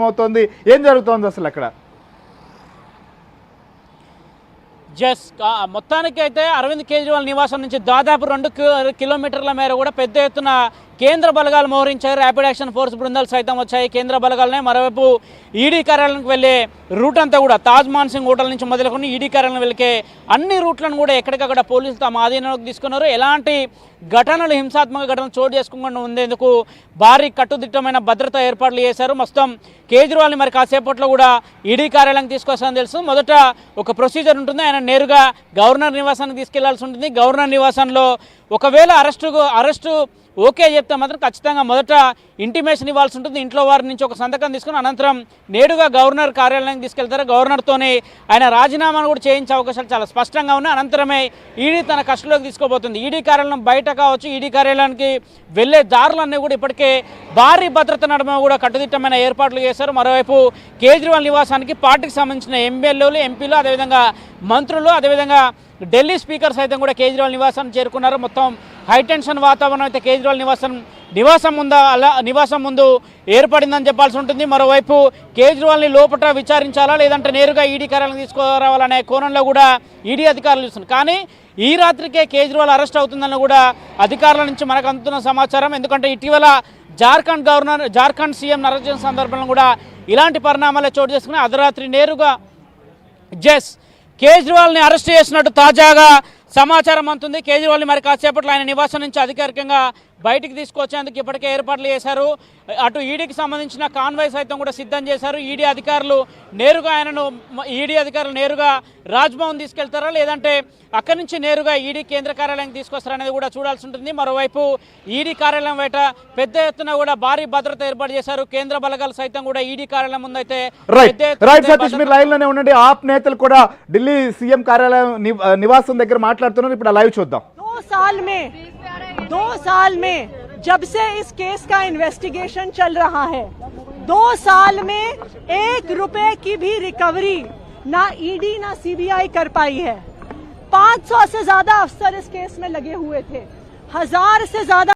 అవుతోంది ఏం జరుగుతోంది అసలు అక్కడ? మొత్తానికి అయితే అరవింద్ కేజ్రీవాల్ నివాసం నుంచి దాదాపు 2 కిలోమీటర్ల మేర కూడా పెద్ద ఎత్తున కేంద్ర బలగాలు మోహరించారు. ర్యాపిడ్ యాక్షన్ ఫోర్స్ బృందాలు సైతం వచ్చాయి కేంద్ర బలగాలనే. మరోవైపు ఈడీ కార్యాలయానికి వెళ్ళే రూట్ అంతా కూడా తాజ్ మాన్సింగ్ హోటల్ నుంచి మొదలుకొని ఈడీ కార్యాలయం వెళ్ళే అన్ని రూట్లను కూడా ఎక్కడికక్కడ పోలీసులు తమ ఆధీనంలోకి తీసుకున్నారు. ఎలాంటి ఘటనలు హింసాత్మక ఘటనలు చోటు చేసుకోకుండా ఉండేందుకు భారీ కట్టుదిట్టమైన భద్రతా ఏర్పాట్లు చేశారు. మొత్తం కేజ్రీవాల్ని మరి కాసేపట్లో కూడా ఈడీ కార్యాలయానికి తీసుకొస్తారని తెలుసు. మొదట ఒక ప్రొసీజర్ ఉంటుంది. ఆయన నేరుగా గవర్నర్ నివాసానికి తీసుకెళ్లాల్సి ఉంటుంది. గవర్నర్ నివాసంలో ఒకవేళ అరెస్టు ఓకే చెప్తే మాత్రం ఖచ్చితంగా మొదట ఇంటిమేషన్ ఇవ్వాల్సి ఉంటుంది. ఇంట్లో వారి నుంచి ఒక సంతకం తీసుకుని అనంతరం నేరుగా గవర్నర్ కార్యాలయానికి తీసుకెళ్తారు. గవర్నర్తోనే ఆయన రాజీనామాను కూడా చేయించే అవకాశాలు చాలా స్పష్టంగా ఉన్నాయి. అనంతరమే ఈడీ తన కస్టడీలోకి తీసుకోబోతుంది. ఈడీ కార్యాలయం బయట కావచ్చు, ఈడీ కార్యాలయానికి వెళ్లే దారులన్నీ కూడా ఇప్పటికే భారీ భద్రత నడుమ కూడా కట్టుదిట్టమైన ఏర్పాట్లు చేశారు. మరోవైపు కేజ్రీవాల్ నివాసానికి పార్టీకి సంబంధించిన ఎమ్మెల్యేలు, ఎంపీలు, అదేవిధంగా మంత్రులు, అదేవిధంగా ఢిల్లీ స్పీకర్ సైతం కూడా కేజ్రీవాల్ నివాసాన్ని చేరుకున్నారు. మొత్తం హైటెన్షన్ వాతావరణం అయితే కేజ్రీవాల్ నివాసం ముందు ఏర్పడిందని చెప్పాల్సి ఉంటుంది. మరోవైపు కేజ్రీవాల్ని లోపల విచారించాలా లేదంటే నేరుగా ఈడీ కార్యాలయం తీసుకురావాలనే కోణంలో కూడా ఈడీ అధికారులు చూస్తున్నారు. కానీ ఈ రాత్రికే కేజ్రీవాల్ అరెస్ట్ అవుతుందని కూడా అధికారుల నుంచి మనకు అందుతున్న సమాచారం. ఎందుకంటే ఇటీవల జార్ఖండ్ సీఎం అరెస్ట్ సందర్భంలో కూడా ఇలాంటి పరిణామాలే చోటు చేసుకుని అర్ధరాత్రి నేరుగా కేజ్రీవాల్ని అరెస్ట్ చేసినట్టు తాజాగా సమాచారం అందుతుంది. కేజ్రీవాల్ని మరి కాసేపట్లో ఆయన నివాసం నుంచి అధికారికంగా బయటికి తీసుకొచ్చేందుకు ఇప్పటికే ఏర్పాట్లు చేశారు. అటు ఈడీకి సంబంధించిన కాన్వాయ్ సైతం కూడా సిద్ధం చేశారు. ఈడీ అధికారులు నేరుగా రాజ్భవన్ తీసుకెళ్తారా లేదంటే అక్కడి నుంచి నేరుగా ఈడీ కేంద్ర కార్యాలయం తీసుకొస్తారనేది కూడా చూడాల్సి ఉంటుంది. మరోవైపు ఈడీ కార్యాలయం బయట పెద్ద ఎత్తున కూడా భారీ భద్రత ఏర్పాటు చేశారు. కేంద్ర బలగాలు సైతం కూడా ఈడీ కార్యాలయం ముందైతే లైవ్ లోనే ఉండండి. ఆప్ నేతలు కూడా ఢిల్లీ సీఎం కార్యాలయం నివాసం దగ్గర మాట్లాడుతున్నారు. ఇప్పుడు లైవ్ చూద్దాం. 2 साल में जब से इस केस का इन्वेस्टिगेशन चल रहा है, 2 साल में 1 रुपए की भी रिकवरी ना ईडी ना सीबीआई कर पाई है। 500 से ज्यादा अफसर इस केस में लगे हुए थे, 1000 से ज्यादा